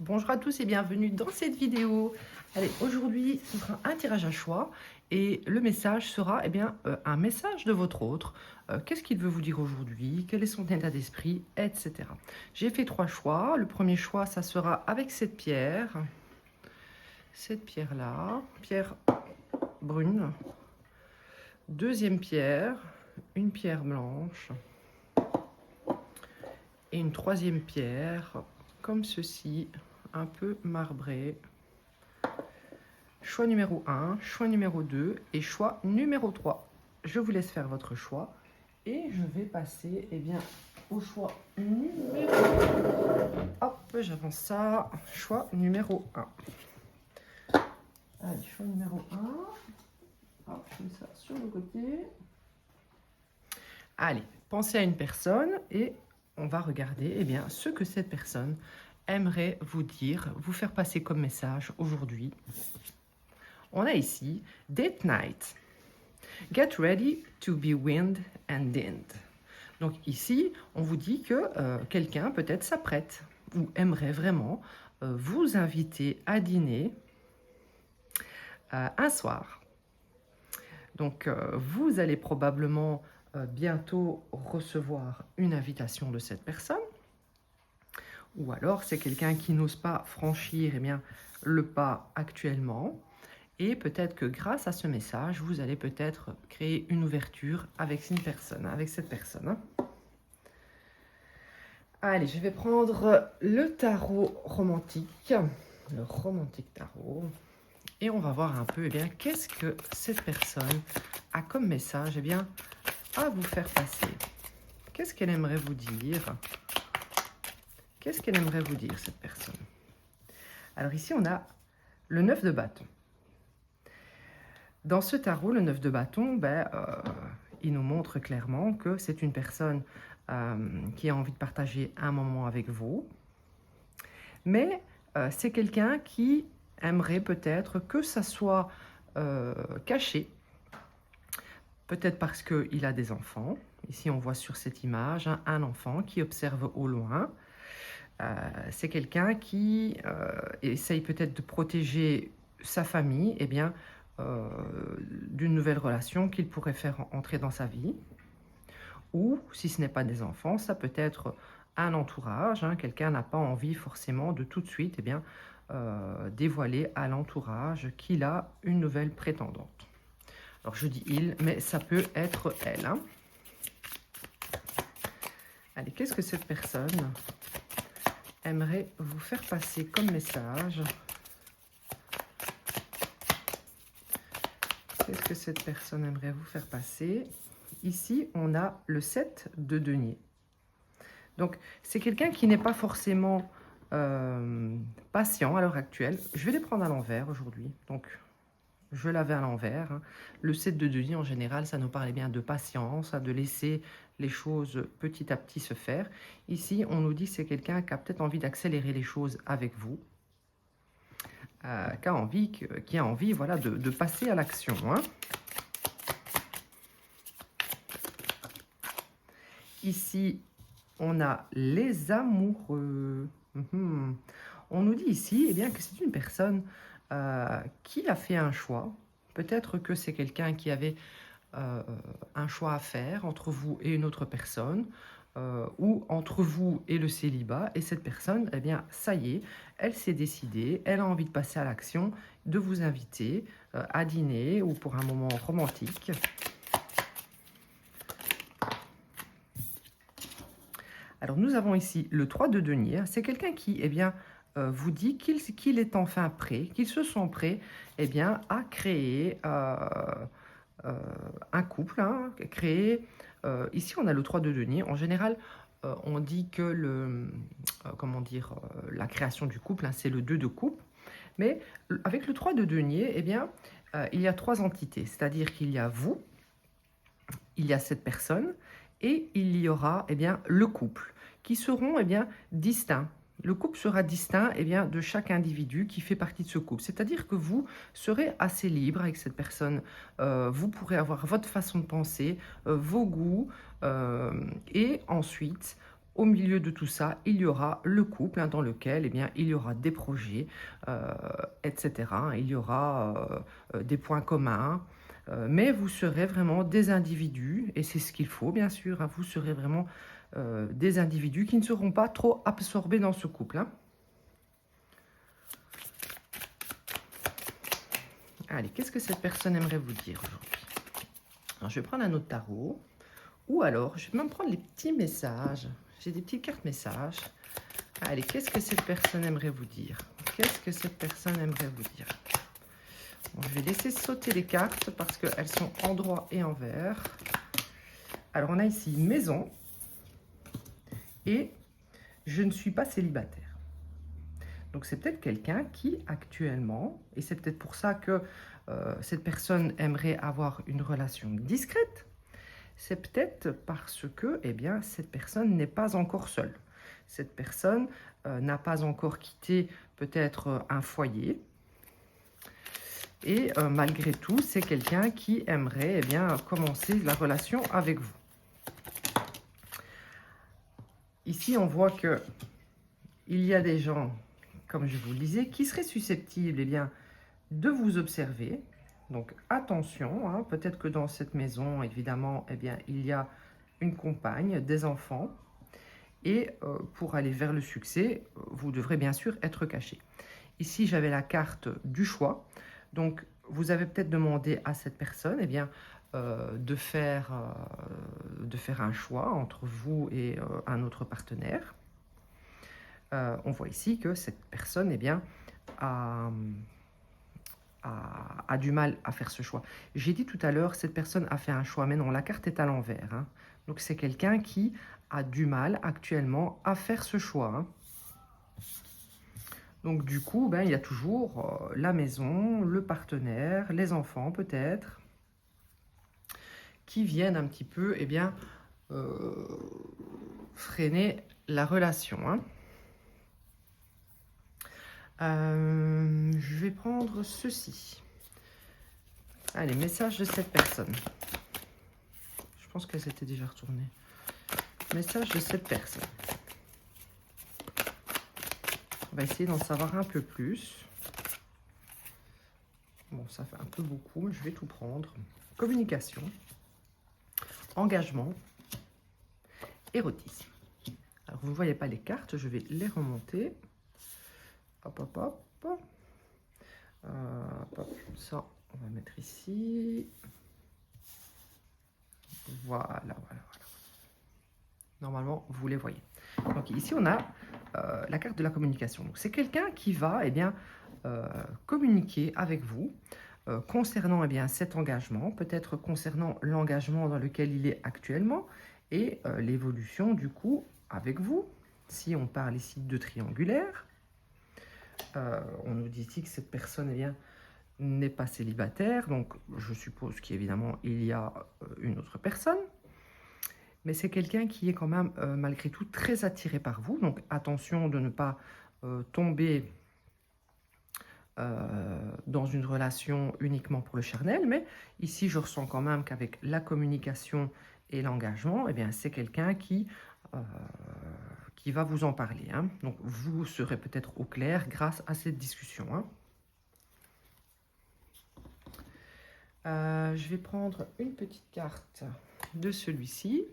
Bonjour à tous et bienvenue dans cette vidéo. Allez, aujourd'hui, ce sera un tirage à choix et le message sera un message de votre autre. Qu'est-ce qu'il veut vous dire aujourd'hui? Quel est son état d'esprit, etc. J'ai fait 3 choix. Le premier choix, ça sera avec cette pierre. Cette pierre-là, pierre brune. Deuxième pierre, une pierre blanche. Et une troisième pierre, comme ceci, un peu marbrée. Choix numéro 1, choix numéro 2 et choix numéro 3. Je vous laisse faire votre choix et je vais passer au choix numéro 1. Hop, j'avance ça. Choix numéro 1. Allez, choix numéro 1. Hop, je mets ça sur le côté. Allez, pensez à une personne et on va regarder ce que cette personne aimerait vous dire, vous faire passer comme message aujourd'hui. On a ici Date Night. Get ready to be wind and dined. Donc ici, on vous dit que quelqu'un peut-être s'apprête ou aimerait vraiment vous inviter à dîner un soir. Donc vous allez probablement bientôt recevoir une invitation de cette personne. Ou alors c'est quelqu'un qui n'ose pas franchir le pas actuellement. Et peut-être que grâce à ce message, vous allez peut-être créer une ouverture avec cette personne. Allez, je vais prendre le tarot romantique, le romantique tarot. Et on va voir un peu qu'est-ce que cette personne a comme message à vous faire passer. Qu'est-ce qu'elle aimerait vous dire? Qu'est-ce qu'elle aimerait vous dire, cette personne? Alors ici, on a le 9 de bâton. Dans ce tarot, le 9 de bâton, il nous montre clairement que c'est une personne qui a envie de partager un moment avec vous. Mais c'est quelqu'un qui aimerait peut-être que ça soit caché. Peut-être parce qu'il a des enfants. Ici, on voit sur cette image un enfant qui observe au loin. C'est quelqu'un qui essaye peut-être de protéger sa famille d'une nouvelle relation qu'il pourrait faire entrer dans sa vie. Ou, si ce n'est pas des enfants, ça peut être un entourage. Quelqu'un n'a pas envie forcément de tout de suite dévoiler à l'entourage qu'il a une nouvelle prétendante. Alors je dis il, mais ça peut être elle. Allez, qu'est-ce que cette personne aimerait vous faire passer comme message? Qu'est-ce que cette personne aimerait vous faire passer? Ici, on a le 7 de denier. Donc, c'est quelqu'un qui n'est pas forcément patient à l'heure actuelle. Je vais les prendre à l'envers aujourd'hui. Donc, je l'avais à l'envers. Le 7 de denier, en général, ça nous parle bien de patience, de laisser les choses petit à petit se faire. Ici, on nous dit que c'est quelqu'un qui a peut-être envie d'accélérer les choses avec vous. Qui a envie de passer à l'action. Ici, on a les amoureux. On nous dit ici que c'est une personne qui a fait un choix. Peut-être que c'est quelqu'un qui avait un choix à faire entre vous et une autre personne. Ou entre vous et le célibat, et cette personne, ça y est, elle s'est décidée, elle a envie de passer à l'action, de vous inviter à dîner ou pour un moment romantique. Alors, nous avons ici le 3 de denier. C'est quelqu'un qui, vous dit qu'il est enfin prêt, qu'ils se sont prêts, à créer un couple, ici, on a le 3 de denier. En général, on dit que la création du couple, c'est le 2 de coupe. Mais avec le 3 de denier, il y a 3 entités. C'est-à-dire qu'il y a vous, il y a cette personne, et il y aura le couple, qui seront distincts. Le couple sera distinct de chaque individu qui fait partie de ce couple. C'est-à-dire que vous serez assez libre avec cette personne. Vous pourrez avoir votre façon de penser, vos goûts. Et ensuite, au milieu de tout ça, il y aura le couple dans lequel il y aura des projets, etc. Il y aura des points communs, mais vous serez vraiment des individus, et c'est ce qu'il faut bien sûr, vous serez vraiment des individus qui ne seront pas trop absorbés dans ce couple. Allez, qu'est-ce que cette personne aimerait vous dire aujourd'hui? Alors, je vais prendre un autre tarot. Ou alors, je vais même prendre les petits messages. J'ai des petites cartes messages. Allez, qu'est-ce que cette personne aimerait vous dire? Qu'est-ce que cette personne aimerait vous dire? Bon, je vais laisser sauter les cartes parce qu'elles sont en droit et en vert. Alors, on a ici maison et je ne suis pas célibataire. Donc, c'est peut-être quelqu'un qui, actuellement, et c'est peut-être pour ça que cette personne aimerait avoir une relation discrète, c'est peut-être parce que cette personne n'est pas encore seule. Cette personne n'a pas encore quitté peut-être un foyer. Et malgré tout, c'est quelqu'un qui aimerait commencer la relation avec vous. Ici, on voit que il y a des gens, comme je vous le disais, qui seraient susceptibles de vous observer. Donc attention, peut-être que dans cette maison, évidemment, il y a une compagne, des enfants. Et pour aller vers le succès, vous devrez bien sûr être caché. Ici, j'avais la carte du choix. Donc, vous avez peut-être demandé à cette personne de faire un choix entre vous et un autre partenaire. On voit ici que cette personne a du mal à faire ce choix. J'ai dit tout à l'heure, cette personne a fait un choix, mais non, la carte est à l'envers. Donc, c'est quelqu'un qui a du mal actuellement à faire ce choix. Donc, du coup, il y a toujours la maison, le partenaire, les enfants peut-être, qui viennent un petit peu freiner la relation. Je vais prendre ceci. Allez, message de cette personne. Je pense qu'elle s'était déjà retournée. Message de cette personne. On va essayer d'en savoir un peu plus. Bon, ça fait un peu beaucoup, mais je vais tout prendre. Communication, engagement, érotisme. Alors, vous ne voyez pas les cartes, je vais les remonter. Hop, hop, hop. Hop. Ça, on va mettre ici. Voilà, voilà, voilà. Normalement, vous les voyez. Donc ici, on a la carte de la communication. Donc c'est quelqu'un qui va communiquer avec vous concernant cet engagement, peut-être concernant l'engagement dans lequel il est actuellement et l'évolution du coup avec vous. Si on parle ici de triangulaire, on nous dit ici que cette personne n'est pas célibataire, donc je suppose qu'évidemment il y a une autre personne. Mais c'est quelqu'un qui est quand même, malgré tout, très attiré par vous. Donc, attention de ne pas tomber dans une relation uniquement pour le charnel. Mais ici, je ressens quand même qu'avec la communication et l'engagement, c'est quelqu'un qui va vous en parler. Donc, vous serez peut-être au clair grâce à cette discussion. Je vais prendre une petite carte de celui-ci.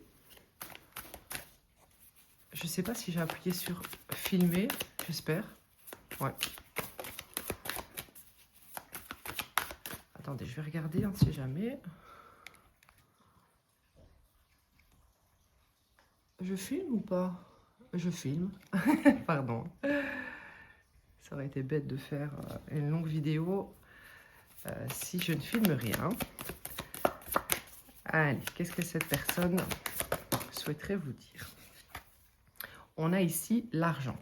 Je ne sais pas si j'ai appuyé sur filmer, j'espère. Ouais. Attendez, je vais regarder, on ne sait jamais. Je filme ou pas? Je filme. Pardon. Ça aurait été bête de faire une longue vidéo si je ne filme rien. Allez, qu'est-ce que cette personne souhaiterait vous dire? On a ici l'argent.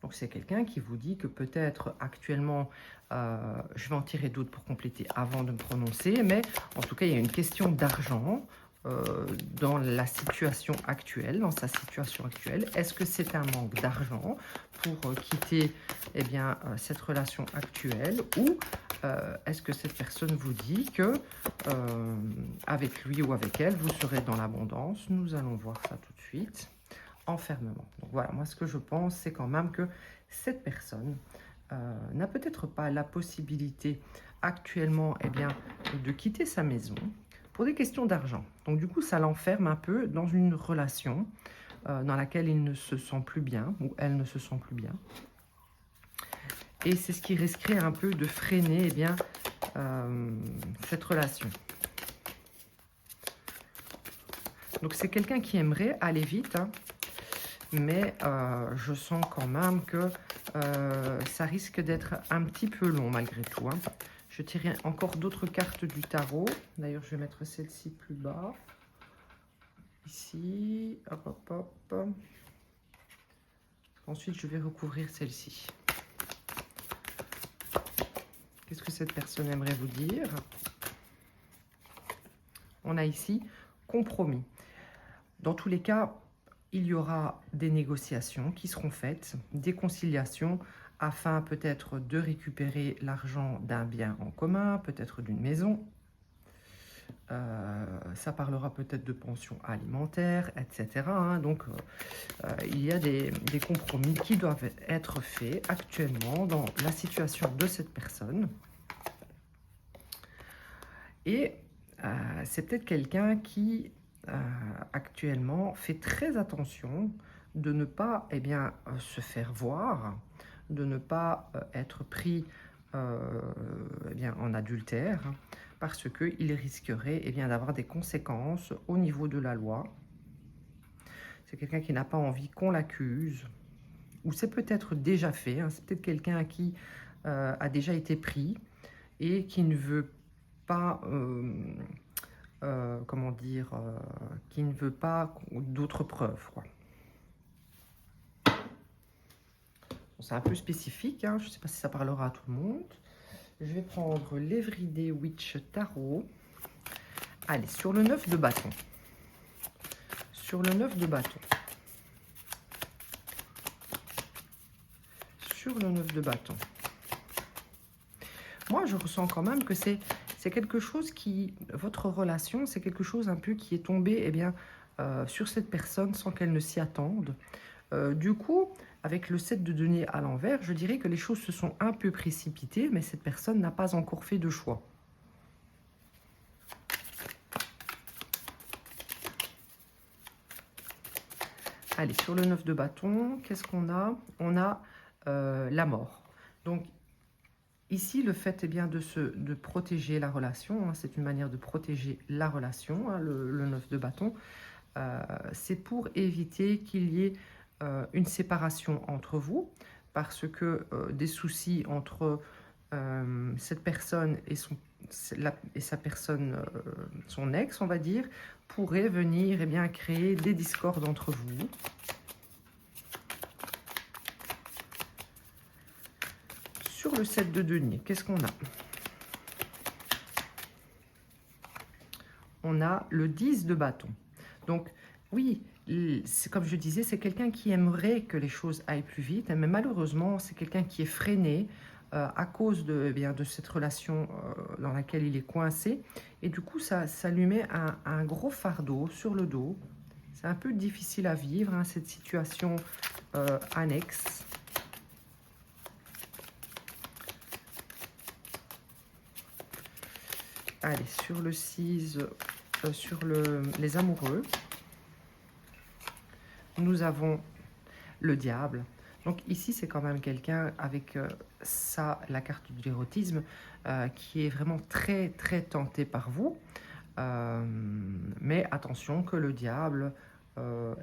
Donc, c'est quelqu'un qui vous dit que peut-être actuellement, je vais en tirer d'autres pour compléter avant de me prononcer, mais en tout cas, il y a une question d'argent dans la situation actuelle, dans sa situation actuelle. Est-ce que c'est un manque d'argent pour quitter cette relation actuelle ou est-ce que cette personne vous dit que avec lui ou avec elle, vous serez dans l'abondance? Nous allons voir ça tout de suite. enfermement. Donc voilà, moi ce que je pense, c'est quand même que cette personne n'a peut-être pas la possibilité actuellement de quitter sa maison pour des questions d'argent. Donc du coup, ça l'enferme un peu dans une relation dans laquelle il ne se sent plus bien, ou elle ne se sent plus bien. Et c'est ce qui risquerait un peu de freiner cette relation. Donc c'est quelqu'un qui aimerait aller vite, hein, mais je sens quand même que ça risque d'être un petit peu long malgré tout. Hein. Je tirerai encore d'autres cartes du tarot. D'ailleurs, je vais mettre celle-ci plus bas. Ici, hop, hop, hop. Ensuite, je vais recouvrir celle-ci. Qu'est-ce que cette personne aimerait vous dire? On a ici compromis. Dans tous les cas, il y aura des négociations qui seront faites, des conciliations, afin peut-être de récupérer l'argent d'un bien en commun, peut-être d'une maison. Ça parlera peut-être de pension alimentaire, etc. Hein. Donc, il y a des compromis qui doivent être faits actuellement dans la situation de cette personne. Et c'est peut-être quelqu'un qui, actuellement, fait très attention de ne pas se faire voir, de ne pas être pris en adultère, parce qu'il risquerait d'avoir des conséquences au niveau de la loi. C'est quelqu'un qui n'a pas envie qu'on l'accuse, ou c'est peut-être déjà fait, hein, c'est peut-être quelqu'un qui a déjà été pris et qui ne veut pas, qui ne veut pas d'autres preuves, quoi. C'est un peu spécifique, hein, je ne sais pas si ça parlera à tout le monde. Je vais prendre l'Everyday Witch Tarot. Allez, sur le 9 de bâton. Sur le 9 de bâton. Sur le 9 de bâton. Moi, je ressens quand même que c'est quelque chose qui... Votre relation, c'est quelque chose un peu qui est tombé sur cette personne sans qu'elle ne s'y attende. Du coup, avec le 7 de denier à l'envers, je dirais que les choses se sont un peu précipitées, mais cette personne n'a pas encore fait de choix. Allez, sur le 9 de bâton, qu'est-ce qu'on a? On a la mort. Donc, ici, le fait de protéger la relation, hein, c'est une manière de protéger la relation, hein, le 9 de bâton. C'est pour éviter qu'il y ait une séparation entre vous, parce que des soucis entre cette personne et sa personne, son ex, on va dire, pourraient venir créer des discordes entre vous. Sur le 7 de denier, qu'est-ce qu'on a? On a le 10 de bâton. Donc, oui, comme je disais, c'est quelqu'un qui aimerait que les choses aillent plus vite, mais malheureusement, c'est quelqu'un qui est freiné à cause de cette relation dans laquelle il est coincé. Et du coup, ça lui met un gros fardeau sur le dos. C'est un peu difficile à vivre, hein, cette situation annexe. Allez, sur le 6, sur les amoureux, nous avons le diable. Donc ici, c'est quand même quelqu'un avec la carte de l'érotisme, qui est vraiment très, très tenté par vous. Mais attention que le diable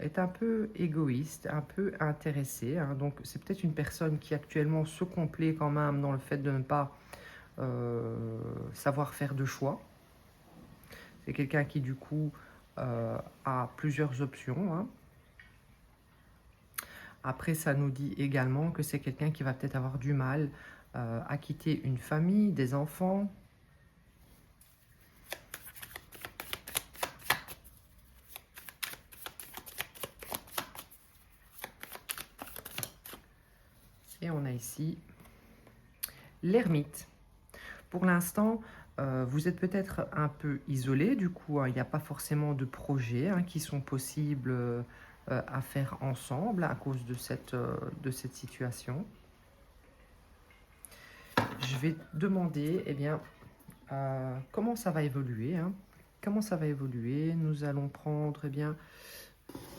est un peu égoïste, un peu intéressé. Hein. Donc c'est peut-être une personne qui actuellement se complaît quand même dans le fait de ne pas savoir faire de choix. C'est quelqu'un qui, du coup, a plusieurs options. Hein. Après, ça nous dit également que c'est quelqu'un qui va peut-être avoir du mal à quitter une famille, des enfants. Et on a ici l'ermite. Pour l'instant, vous êtes peut-être un peu isolé, du coup, hein, il n'y a pas forcément de projets qui sont possibles à faire ensemble à cause de cette situation. Je vais demander, eh bien, comment ça va évoluer, hein. Comment ça va évoluer? Nous allons prendre, eh bien,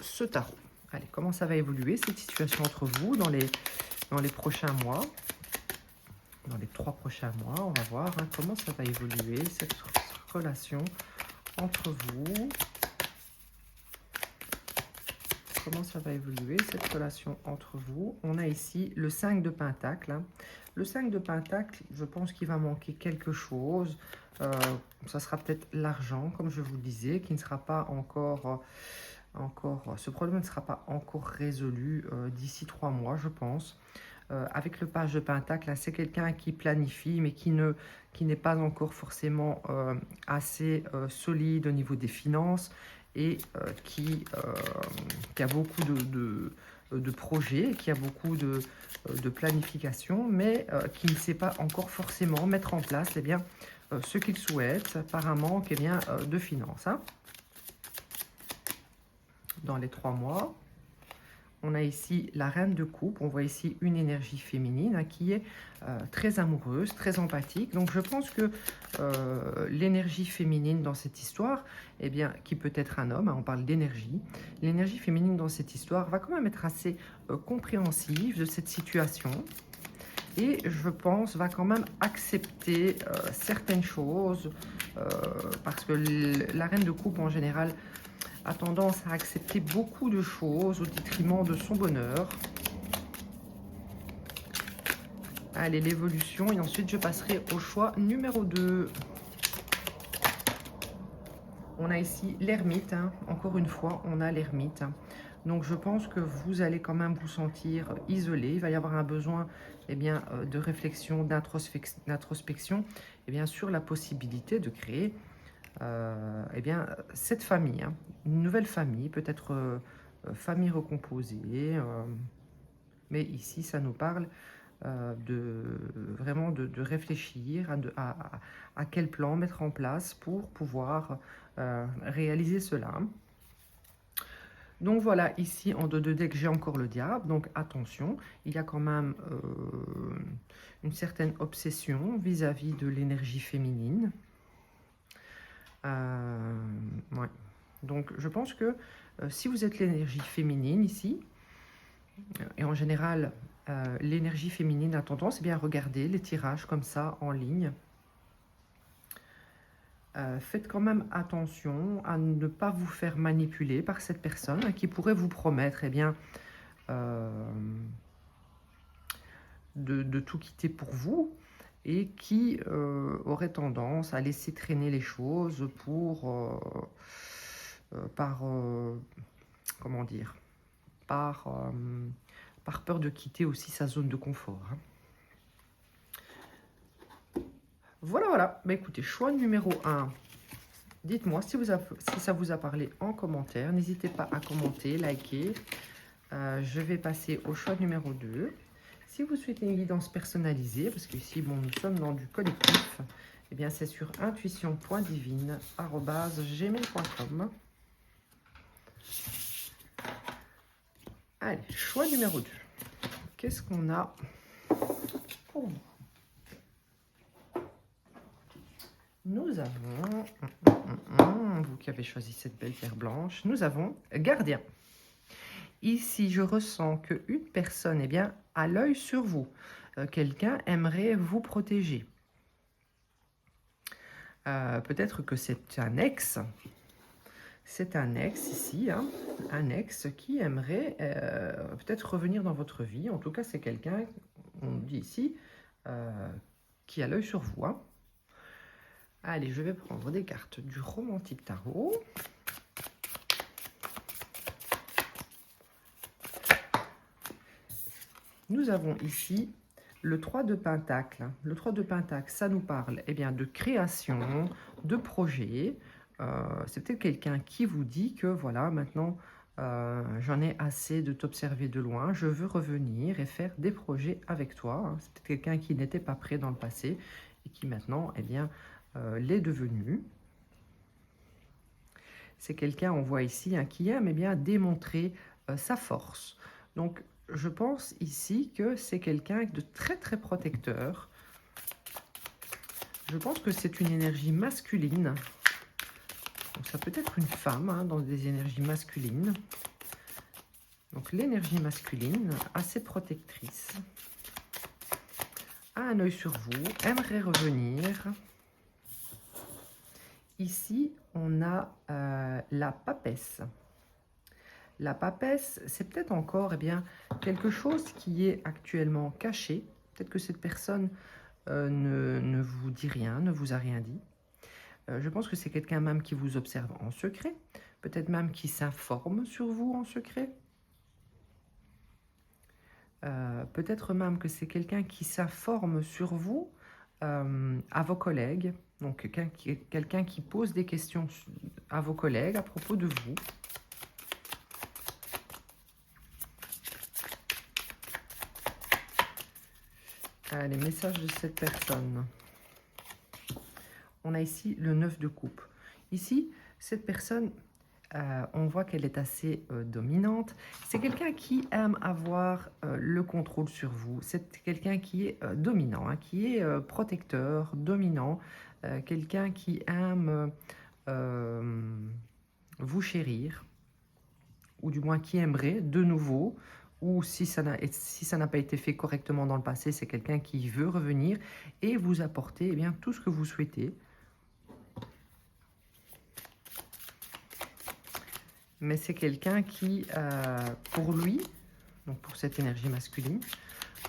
ce tarot. Allez, comment ça va évoluer, cette situation entre vous dans les prochains mois? Dans les 3 prochains mois, on va voir hein, comment ça va évoluer, cette relation entre vous. Comment ça va évoluer, cette relation entre vous? On a ici le 5 de Pentacle. Hein. Le 5 de Pentacle, je pense qu'il va manquer quelque chose. Ça sera peut-être l'argent, comme je vous le disais, qui ne sera pas encore... ce problème ne sera pas encore résolu d'ici 3 mois, je pense. Avec le page de Pentacle, c'est quelqu'un qui planifie, mais qui n'est pas encore forcément assez solide au niveau des finances et qui a beaucoup de projets, qui a beaucoup de planification, mais qui ne sait pas encore forcément mettre en place eh bien, ce qu'il souhaite par un manque eh bien, de finances. Hein. Dans les 3 mois. On a ici la reine de coupe, on voit ici une énergie féminine hein, qui est très amoureuse, très empathique. Donc je pense que l'énergie féminine dans cette histoire, eh bien, qui peut être un homme, hein, on parle d'énergie, l'énergie féminine dans cette histoire va quand même être assez compréhensive de cette situation. Et je pense va quand même accepter certaines choses, parce que la reine de coupe en général a tendance à accepter beaucoup de choses au détriment de son bonheur. Allez, l'évolution. Et ensuite, je passerai au choix numéro 2. On a ici l'ermite. Hein. Encore une fois, on a l'ermite. Donc, je pense que vous allez quand même vous sentir isolé. Il va y avoir un besoin eh bien, de réflexion, d'introspection eh bien, sur la possibilité de créer eh bien, cette famille, hein, une nouvelle famille, peut-être famille recomposée, mais ici, ça nous parle vraiment de réfléchir à quel plan mettre en place pour pouvoir réaliser cela. Donc voilà, ici en 2 deck, j'ai encore le diable, donc attention, il y a quand même une certaine obsession vis-à-vis de l'énergie féminine. Ouais. Donc, je pense que si vous êtes l'énergie féminine ici, et en général, l'énergie féminine a tendance eh bien, à regarder les tirages comme ça en ligne. Faites quand même attention à ne pas vous faire manipuler par cette personne qui pourrait vous promettre eh bien, de tout quitter pour vous, et qui aurait tendance à laisser traîner les choses comment dire, par peur de quitter aussi sa zone de confort. Hein. Voilà. Bah, écoutez, choix numéro 1. Dites-moi si ça vous a parlé en commentaire. N'hésitez pas à commenter, liker. Je vais passer au choix numéro 2. Si vous souhaitez une guidance personnalisée, parce qu'ici, bon, nous sommes dans du collectif, eh bien, c'est sur intuition.divine@gmail.com. Allez, choix numéro 2. Qu'est-ce qu'on a pour vous? Nous avons, vous qui avez choisi cette belle pierre blanche, nous avons gardien. Ici, je ressens qu'une personne eh bien, a l'œil sur vous. Quelqu'un aimerait vous protéger. Peut-être que c'est un ex. C'est un ex ici, hein, un ex qui aimerait peut-être revenir dans votre vie. En tout cas, c'est quelqu'un, on dit ici, qui a l'œil sur vous. Hein. Allez, je vais prendre des cartes du Romantique Tarot. Nous avons ici le 3 de Pentacle. Le 3 de Pentacle, ça nous parle eh bien, de création, de projet. C'est peut-être quelqu'un qui vous dit que voilà, maintenant, j'en ai assez de t'observer de loin. Je veux revenir et faire des projets avec toi. Hein. C'est peut-être quelqu'un qui n'était pas prêt dans le passé et qui maintenant eh bien, l'est devenu. C'est quelqu'un, on voit ici, hein, qui aime eh bien, démontrer sa force. Donc, je pense ici que c'est quelqu'un de très très protecteur. Je pense que c'est une énergie masculine. Donc, ça peut être une femme hein, dans des énergies masculines. Donc, l'énergie masculine, assez protectrice, a un œil sur vous, aimerait revenir. Ici, on a la papesse. La papesse, c'est peut-être encore quelque chose qui est actuellement caché. Peut-être que cette personne ne vous dit rien, ne vous a rien dit. Je pense que c'est quelqu'un même qui vous observe en secret. Peut-être même qui s'informe sur vous en secret. Peut-être même que c'est quelqu'un qui s'informe sur vous à vos collègues. Donc, quelqu'un qui pose des questions à vos collègues à propos de vous. Les messages de cette personne. On a ici le 9 de coupe. Ici, cette personne, on voit qu'elle est assez dominante. C'est quelqu'un qui aime avoir le contrôle sur vous. C'est quelqu'un qui est dominant, hein, qui est protecteur, dominant. Quelqu'un qui aime vous chérir, ou du moins qui aimerait de nouveau, ou si ça n'a pas été fait correctement dans le passé, c'est quelqu'un qui veut revenir et vous apporter tout ce que vous souhaitez. Mais c'est quelqu'un qui, pour lui, donc pour cette énergie masculine,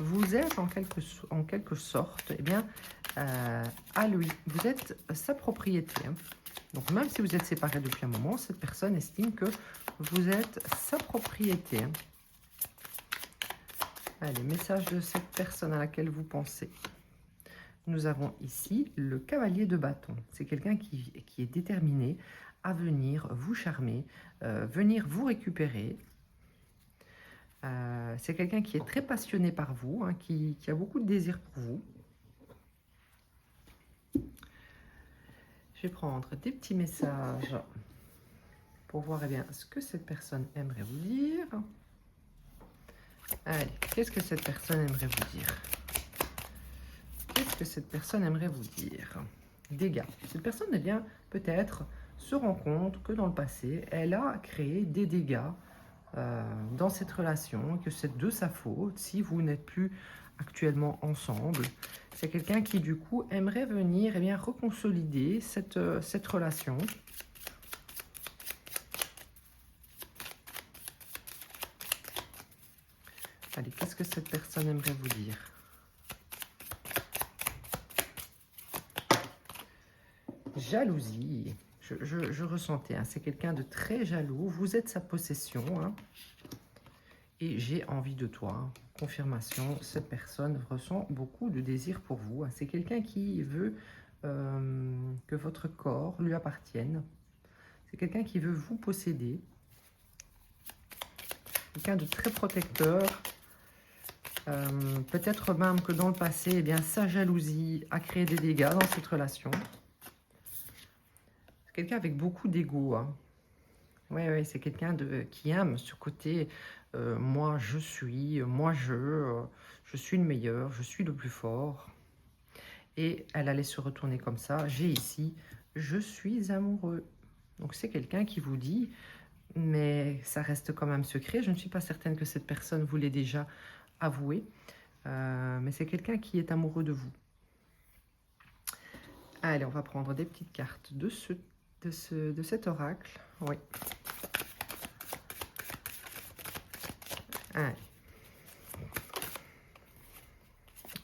vous êtes en quelque sorte à lui. Vous êtes sa propriété. Hein. Donc même si vous êtes séparés depuis un moment, cette personne estime que vous êtes sa propriété. Hein. Allez, message de cette personne à laquelle vous pensez. Nous avons ici le cavalier de bâton. C'est quelqu'un qui est déterminé à venir vous charmer, venir vous récupérer. C'est quelqu'un qui est très passionné par vous, hein, qui a beaucoup de désir pour vous. Je vais prendre des petits messages pour voir ce que cette personne aimerait vous dire. Allez, qu'est-ce que cette personne aimerait vous dire? Qu'est-ce que cette personne aimerait vous dire? Dégâts. Cette personne, peut-être se rend compte que dans le passé, elle a créé des dégâts dans cette relation, que c'est de sa faute si vous n'êtes plus actuellement ensemble. C'est quelqu'un qui, du coup, aimerait venir reconsolider cette relation. Allez, qu'est-ce que cette personne aimerait vous dire? Jalousie. Je ressentais, hein, c'est quelqu'un de très jaloux. Vous êtes sa possession. Hein, et j'ai envie de toi. Hein. Confirmation, cette personne ressent beaucoup de désir pour vous. Hein. C'est quelqu'un qui veut que votre corps lui appartienne. C'est quelqu'un qui veut vous posséder. Quelqu'un de très protecteur. Peut-être même que dans le passé, sa jalousie a créé des dégâts dans cette relation. C'est quelqu'un avec beaucoup d'ego. Hein. Oui, c'est quelqu'un qui aime ce côté moi je suis, je suis le meilleur, je suis le plus fort. Et elle allait se retourner comme ça. J'ai ici, je suis amoureux. Donc c'est quelqu'un qui vous dit, mais ça reste quand même secret. Je ne suis pas certaine que cette personne vous l'ait déjà avoué. Mais c'est quelqu'un qui est amoureux de vous. Allez, on va prendre des petites cartes de cet oracle. Oui. Allez.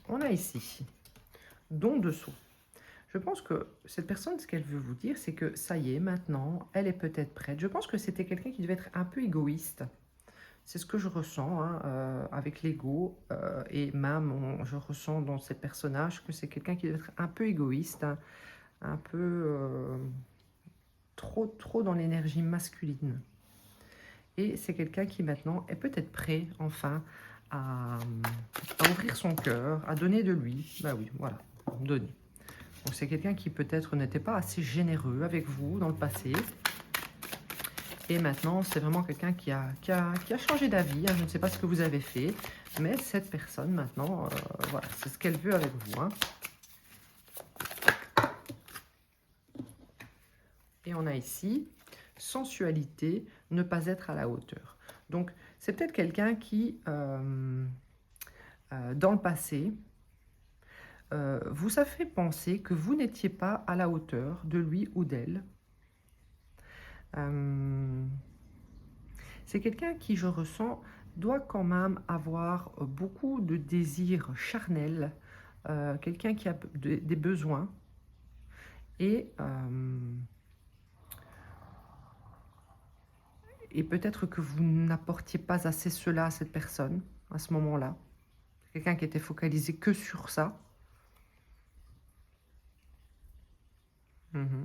On a ici don de soi. Je pense que cette personne, ce qu'elle veut vous dire, c'est que ça y est, maintenant, elle est peut-être prête. Je pense que c'était quelqu'un qui devait être un peu égoïste. C'est ce que je ressens hein, avec l'ego. Et même, je ressens dans ces personnages que c'est quelqu'un qui doit être un peu égoïste, hein, un peu trop dans l'énergie masculine. Et c'est quelqu'un qui maintenant est peut-être prêt, enfin, à ouvrir son cœur, à donner de lui. Bah oui, voilà, donner. Donc c'est quelqu'un qui peut-être n'était pas assez généreux avec vous dans le passé. Et maintenant, c'est vraiment quelqu'un qui a changé d'avis. Hein. Je ne sais pas ce que vous avez fait, mais cette personne, maintenant, voilà, c'est ce qu'elle veut avec vous. Hein. Et on a ici, sensualité, ne pas être à la hauteur. Donc, c'est peut-être quelqu'un qui, dans le passé, vous a fait penser que vous n'étiez pas à la hauteur de lui ou d'elle. C'est quelqu'un qui, je ressens, doit quand même avoir beaucoup de désirs charnels, quelqu'un qui a des besoins et peut-être que vous n'apportiez pas assez cela à cette personne à ce moment-là. Quelqu'un qui était focalisé que sur ça. Mhm.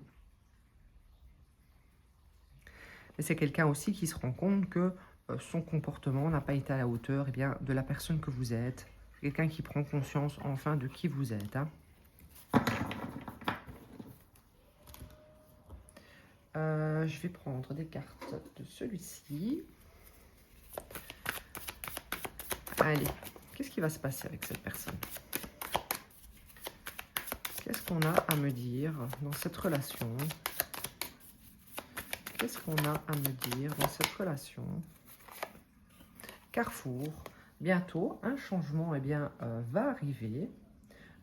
Mais c'est quelqu'un aussi qui se rend compte que son comportement n'a pas été à la hauteur bien, de la personne que vous êtes. Quelqu'un qui prend conscience enfin de qui vous êtes. Hein. Je vais prendre des cartes de celui-ci. Allez, qu'est-ce qui va se passer avec cette personne? Qu'est-ce qu'on a à me dire dans cette relation? Qu'est-ce qu'on a à me dire dans cette relation? Carrefour. Bientôt, un changement va arriver.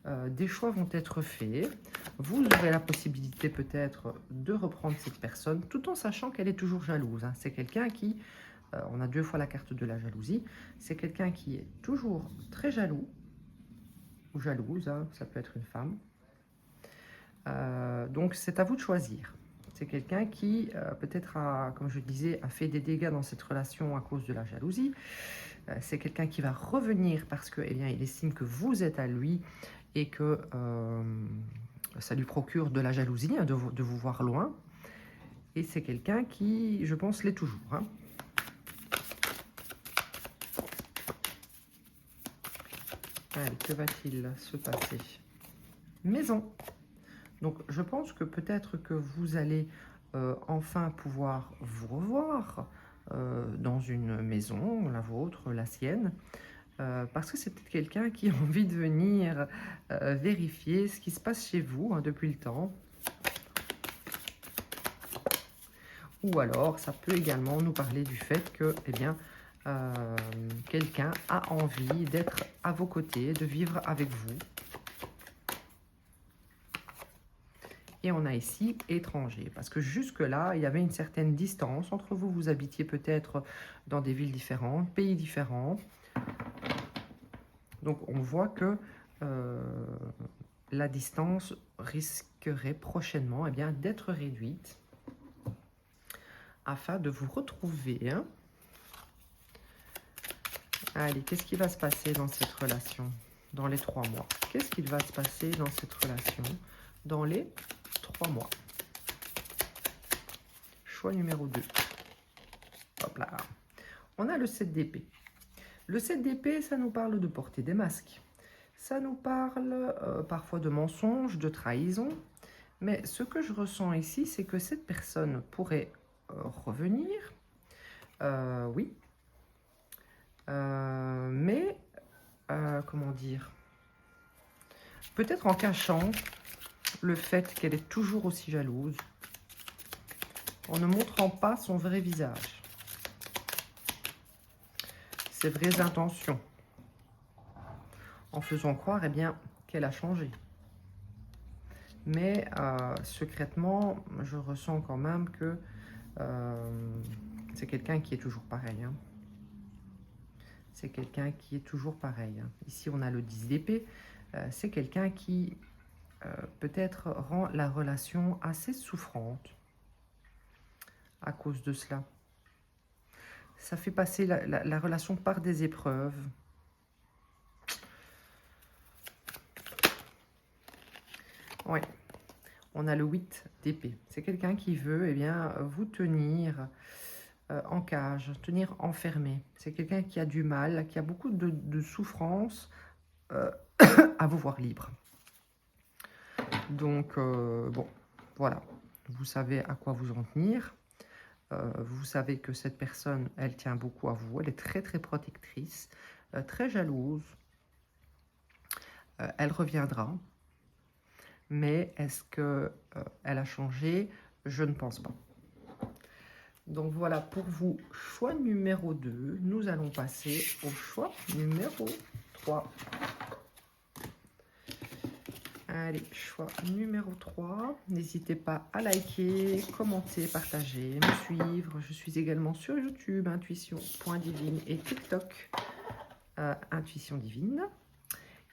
Des choix vont être faits. Vous aurez la possibilité peut-être de reprendre cette personne tout en sachant qu'elle est toujours jalouse. Hein. C'est quelqu'un qui, on a 2 fois la carte de la jalousie, c'est quelqu'un qui est toujours très jaloux ou jalouse, hein, ça peut être une femme. Donc c'est à vous de choisir. C'est quelqu'un qui peut-être a, comme je disais, a fait des dégâts dans cette relation à cause de la jalousie. C'est quelqu'un qui va revenir parce que, eh bien, il estime que vous êtes à lui et que ça lui procure de la jalousie hein, de vous voir loin. Et c'est quelqu'un qui, je pense, l'est toujours. Hein. Allez, que va-t-il se passer? Maison. Donc, je pense que peut-être que vous allez enfin pouvoir vous revoir dans une maison, la vôtre, la sienne, parce que c'est peut-être quelqu'un qui a envie de venir vérifier ce qui se passe chez vous hein, depuis le temps. Ou alors, ça peut également nous parler du fait que, eh bien, quelqu'un a envie d'être à vos côtés, de vivre avec vous. Et on a ici étranger, parce que jusque-là, il y avait une certaine distance entre vous. Vous habitiez peut-être dans des villes différentes, pays différents. Donc, on voit que la distance risquerait prochainement eh bien, d'être réduite afin de vous retrouver. Hein. Allez, qu'est-ce qui va se passer dans cette relation dans les 3 mois? Qu'est-ce qui va se passer dans cette relation dans les 3 mois? Choix numéro 2. Hop là. On a le 7 d'épée. Le 7 d'épée, ça nous parle de porter des masques. Ça nous parle parfois de mensonges, de trahison. Mais ce que je ressens ici, c'est que cette personne pourrait revenir. Oui. Mais, comment dire? Peut-être en cachant le fait qu'elle est toujours aussi jalouse, en ne montrant pas son vrai visage, ses vraies intentions, en faisant croire eh bien, qu'elle a changé. Mais secrètement, je ressens quand même que c'est quelqu'un qui est toujours pareil. Hein. C'est quelqu'un qui est toujours pareil. Hein. Ici, on a le 10 d'épée. C'est quelqu'un qui peut-être rend la relation assez souffrante à cause de cela. Ça fait passer la relation par des épreuves. Oui, on a le 8 d'épée. C'est quelqu'un qui veut eh bien, vous tenir en cage, tenir enfermé. C'est quelqu'un qui a du mal, qui a beaucoup de souffrance à vous voir libre. Donc, bon, voilà. Vous savez à quoi vous en tenir. vous savez que cette personne, elle tient beaucoup à vous. Elle est très, très protectrice, très jalouse. Elle reviendra. Mais est-ce qu'elle a changé? Je ne pense pas. Donc voilà pour vous, choix numéro 2. Nous allons passer au choix numéro 3. Allez, choix numéro 3. N'hésitez pas à liker, commenter, partager, me suivre. Je suis également sur YouTube, Intuition.divine et TikTok, Intuition Divine.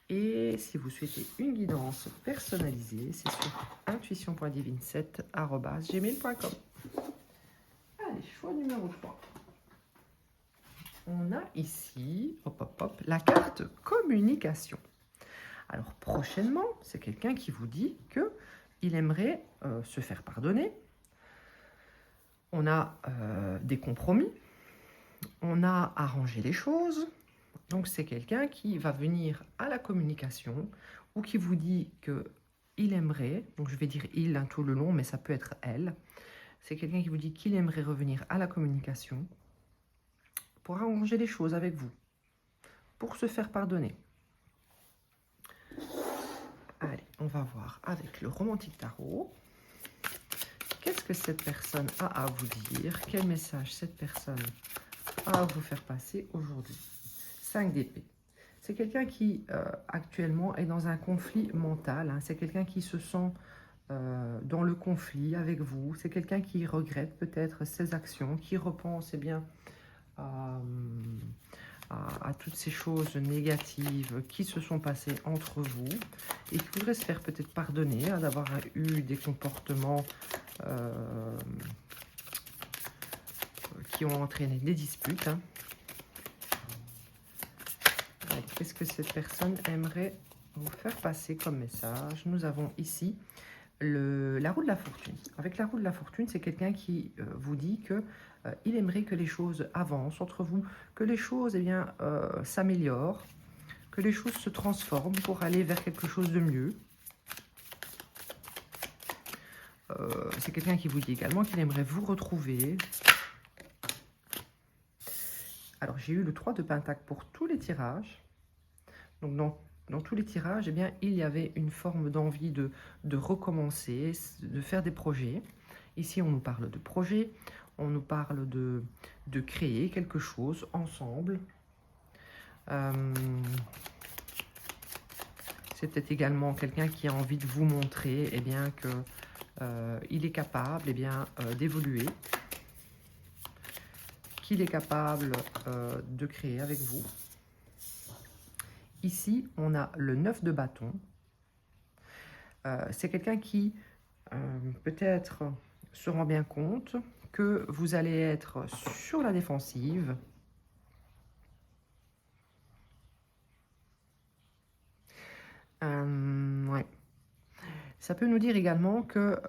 Et si vous souhaitez une guidance personnalisée, c'est sur intuition.divine7@gmail.com. Allez, choix numéro 3. On a ici, hop, hop, hop, la carte communication. Alors, prochainement, c'est quelqu'un qui vous dit qu'il aimerait se faire pardonner. On a des compromis. On a arrangé les choses. Donc, c'est quelqu'un qui va venir à la communication ou qui vous dit qu'il aimerait, donc je vais dire il hein, tout le long, mais ça peut être elle. C'est quelqu'un qui vous dit qu'il aimerait revenir à la communication pour arranger les choses avec vous, pour se faire pardonner. Allez, on va voir avec le romantique tarot. Qu'est-ce que cette personne a à vous dire? Quel message cette personne a à vous faire passer aujourd'hui? 5 d'épée. C'est quelqu'un qui actuellement est dans un conflit mental. Hein. C'est quelqu'un qui se sent dans le conflit avec vous. C'est quelqu'un qui regrette peut-être ses actions, qui repense bien à toutes ces choses négatives qui se sont passées entre vous et qui voudrait se faire peut-être pardonner hein, d'avoir eu des comportements qui ont entraîné des disputes. Hein. Qu'est-ce que cette personne aimerait vous faire passer comme message? Nous avons ici la roue de la fortune. Avec la roue de la fortune, c'est quelqu'un qui vous dit que il aimerait que les choses avancent entre vous, que les choses eh bien, s'améliorent, que les choses se transforment pour aller vers quelque chose de mieux. C'est quelqu'un qui vous dit également qu'il aimerait vous retrouver. Alors, j'ai eu le 3 de Pentacle pour tous les tirages. Donc, dans tous les tirages, eh bien, il y avait une forme d'envie de recommencer, de faire des projets. Ici, on nous parle de projets, on nous parle de créer quelque chose ensemble. C'est peut-être également quelqu'un qui a envie de vous montrer eh bien, qu'il est capable eh bien, d'évoluer, qu'il est capable de créer avec vous. Ici, on a le 9 de bâton. C'est quelqu'un qui peut-être se rend bien compte que vous allez être sur la défensive. Ouais. Ça peut nous dire également que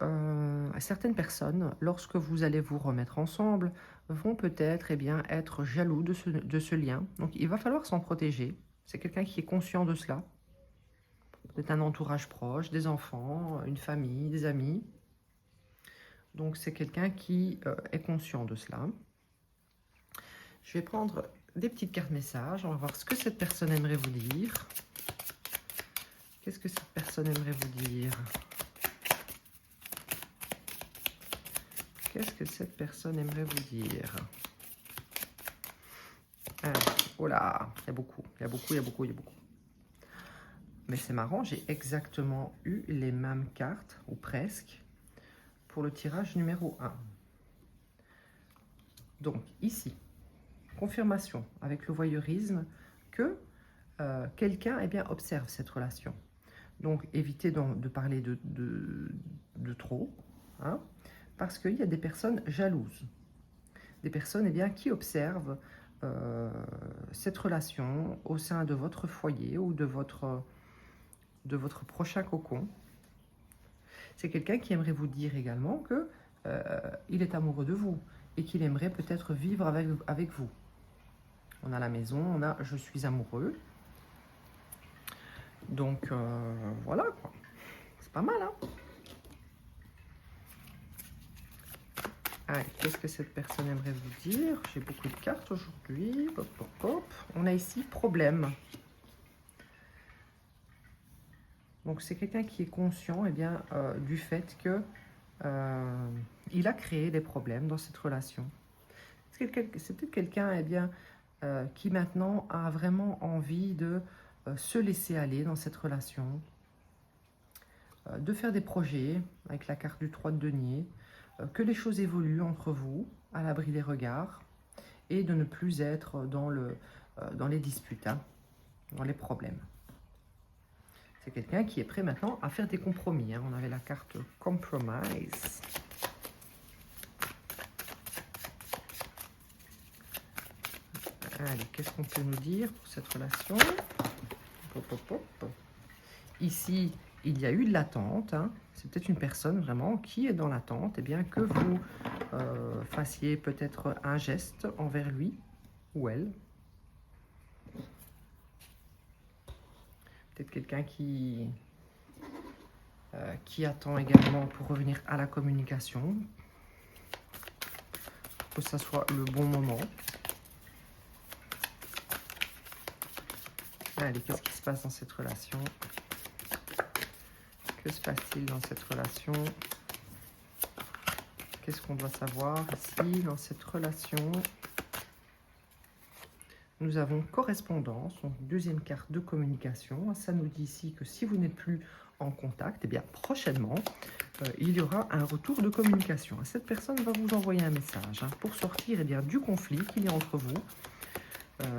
certaines personnes, lorsque vous allez vous remettre ensemble, vont peut-être eh bien, être jaloux de ce lien. Donc, il va falloir s'en protéger. C'est quelqu'un qui est conscient de cela. Peut-être un entourage proche, des enfants, une famille, des amis. Donc, c'est quelqu'un qui est conscient de cela. Je vais prendre des petites cartes messages. On va voir ce que cette personne aimerait vous dire. Qu'est-ce que cette personne aimerait vous dire? Qu'est-ce que cette personne aimerait vous dire? Ah, oh là, il y a beaucoup, il y a beaucoup, il y a beaucoup, il y a beaucoup. Mais c'est marrant, j'ai exactement eu les mêmes cartes, ou presque, pour le tirage numéro 1. Donc, ici, confirmation avec le voyeurisme que quelqu'un eh bien, observe cette relation. Donc, évitez de parler de trop, hein, parce qu'il y a des personnes jalouses. Des personnes eh bien, qui observent cette relation au sein de votre foyer ou de votre prochain cocon. C'est quelqu'un qui aimerait vous dire également que il est amoureux de vous et qu'il aimerait peut-être vivre avec vous. On a la maison, on a « je suis amoureux ». Donc, voilà, quoi. C'est pas mal, hein? Allez, qu'est-ce que cette personne aimerait vous dire? J'ai beaucoup de cartes aujourd'hui. Hop, hop, hop. On a ici problème. Donc, c'est quelqu'un qui est conscient eh bien, du fait que il a créé des problèmes dans cette relation. C'est peut-être quelqu'un eh bien, qui maintenant a vraiment envie de se laisser aller dans cette relation, de faire des projets avec la carte du 3 de denier, que les choses évoluent entre vous, à l'abri des regards, et de ne plus être dans les disputes, hein, dans les problèmes. C'est quelqu'un qui est prêt maintenant à faire des compromis. Hein. On avait la carte Compromise. Allez, qu'est-ce qu'on peut nous dire pour cette relation? Hop, hop, hop. Ici, il y a eu de l'attente. Hein. C'est peut-être une personne vraiment qui est dans l'attente. Eh bien, que vous fassiez peut-être un geste envers lui ou elle. Peut-être quelqu'un qui attend également pour revenir à la communication. Que ça soit le bon moment. Allez, qu'est-ce qui se passe dans cette relation? Que se passe-t-il dans cette relation? Qu'est-ce qu'on doit savoir ici dans cette relation? Nous avons correspondance, donc deuxième carte de communication. Ça nous dit ici que si vous n'êtes plus en contact, eh bien prochainement, il y aura un retour de communication. Cette personne va vous envoyer un message pour sortir eh bien, du conflit qu'il y a entre vous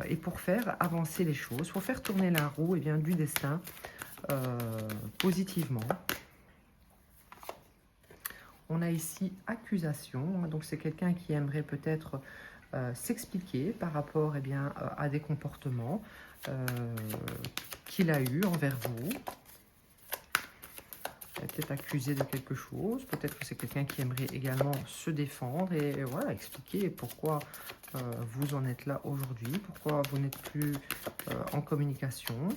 et pour faire avancer les choses, pour faire tourner la roue eh bien, du destin positivement. On a ici accusation, donc c'est quelqu'un qui aimerait peut-être s'expliquer par rapport eh bien, à des comportements qu'il a eu envers vous. Peut-être accusé de quelque chose, peut-être que c'est quelqu'un qui aimerait également se défendre et voilà, expliquer pourquoi vous en êtes là aujourd'hui, pourquoi vous n'êtes plus en communication.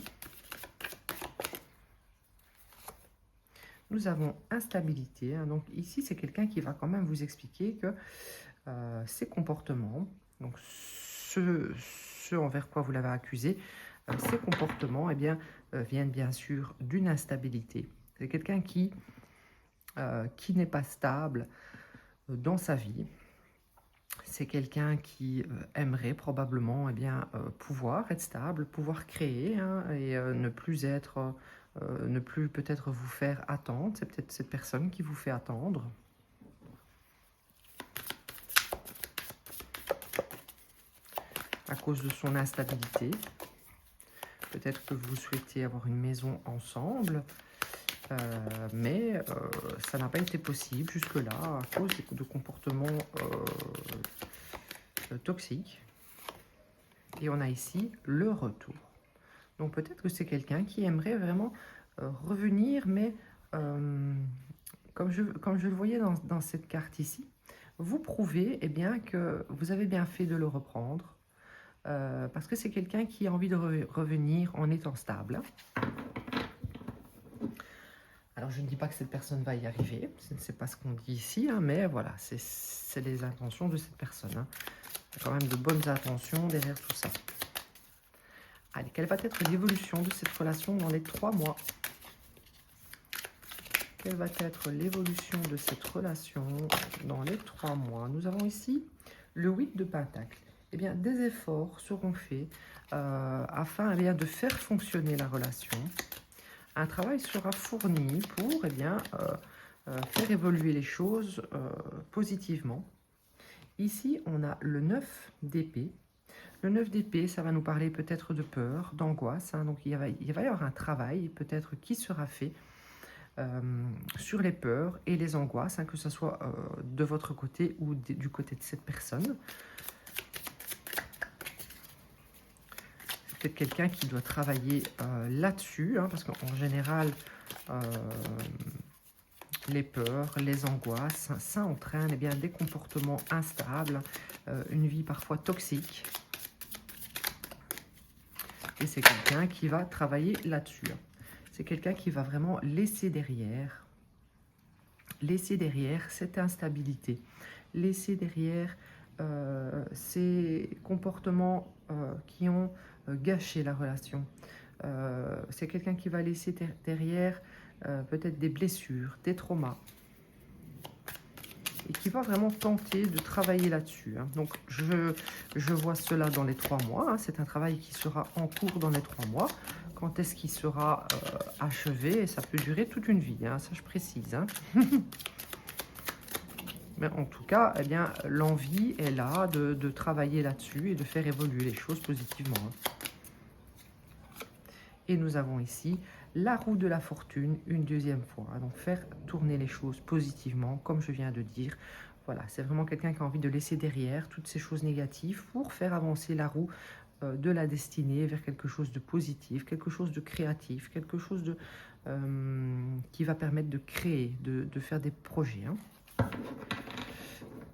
Nous avons instabilité, hein, donc ici c'est quelqu'un qui va quand même vous expliquer que ces comportements, donc ce envers quoi vous l'avez accusé, ces comportements eh bien, viennent bien sûr d'une instabilité. C'est quelqu'un qui n'est pas stable dans sa vie. C'est quelqu'un qui aimerait probablement eh bien, pouvoir être stable, pouvoir créer hein, et ne plus être, ne plus peut-être vous faire attendre. C'est peut-être cette personne qui vous fait attendre. À cause de son instabilité. Peut-être que vous souhaitez avoir une maison ensemble. Mais ça n'a pas été possible jusque-là à cause de comportements toxiques. Et on a ici le retour. Donc peut-être que c'est quelqu'un qui aimerait vraiment revenir, mais comme je le voyais dans cette carte ici, vous prouvez eh bien, que vous avez bien fait de le reprendre, parce que c'est quelqu'un qui a envie de revenir en étant stable. Alors, je ne dis pas que cette personne va y arriver, ce n'est pas ce qu'on dit ici, hein, mais voilà, c'est les intentions de cette personne. Hein. Il y a quand même de bonnes intentions derrière tout ça. Allez, quelle va être l'évolution de cette relation dans les 3 mois? Quelle va être l'évolution de cette relation dans les 3 mois? Nous avons ici le 8 de Pentacle. Eh bien, des efforts seront faits afin eh bien, de faire fonctionner la relation. Un travail sera fourni pour eh bien, faire évoluer les choses positivement. Ici, on a le 9 d'épée. Le 9 d'épée, ça va nous parler peut-être de peur, d'angoisse. Hein. Donc, il va y avoir un travail peut-être qui sera fait sur les peurs et les angoisses, hein, que ce soit de votre côté ou du côté de cette personne. Peut-être quelqu'un qui doit travailler là-dessus, hein, parce qu'en général, les peurs, les angoisses, ça entraîne eh bien, des comportements instables, une vie parfois toxique. Et c'est quelqu'un qui va travailler là-dessus. C'est quelqu'un qui va vraiment laisser derrière cette instabilité, laisser derrière ces comportements qui ont gâché la relation. C'est quelqu'un qui va laisser derrière peut-être des blessures, des traumas, et qui va vraiment tenter de travailler là-dessus. Hein. Donc, je vois cela dans les 3 mois. Hein. C'est un travail qui sera en cours dans les 3 mois. Quand est-ce qu'il sera achevé? Et ça peut durer toute une vie, hein. Ça je précise. Hein. Mais en tout cas, eh bien, l'envie est là de travailler là-dessus et de faire évoluer les choses positivement. Hein. Et nous avons ici la roue de la fortune une deuxième fois. Donc faire tourner les choses positivement, comme je viens de dire. Voilà, c'est vraiment quelqu'un qui a envie de laisser derrière toutes ces choses négatives pour faire avancer la roue de la destinée vers quelque chose de positif, quelque chose de créatif, quelque chose de, qui va permettre de créer, de faire des projets. Hein.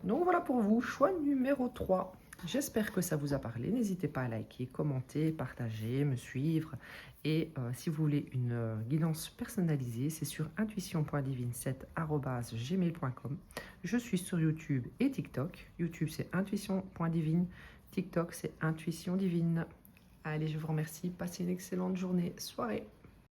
Donc voilà pour vous, choix numéro 3. J'espère que ça vous a parlé. N'hésitez pas à liker, commenter, partager, me suivre. Et si vous voulez une guidance personnalisée, c'est sur intuition.divine7@gmail.com. Je suis sur YouTube et TikTok. YouTube, c'est intuition.divine. TikTok, c'est intuition divine. Allez, je vous remercie. Passez une excellente journée, soirée.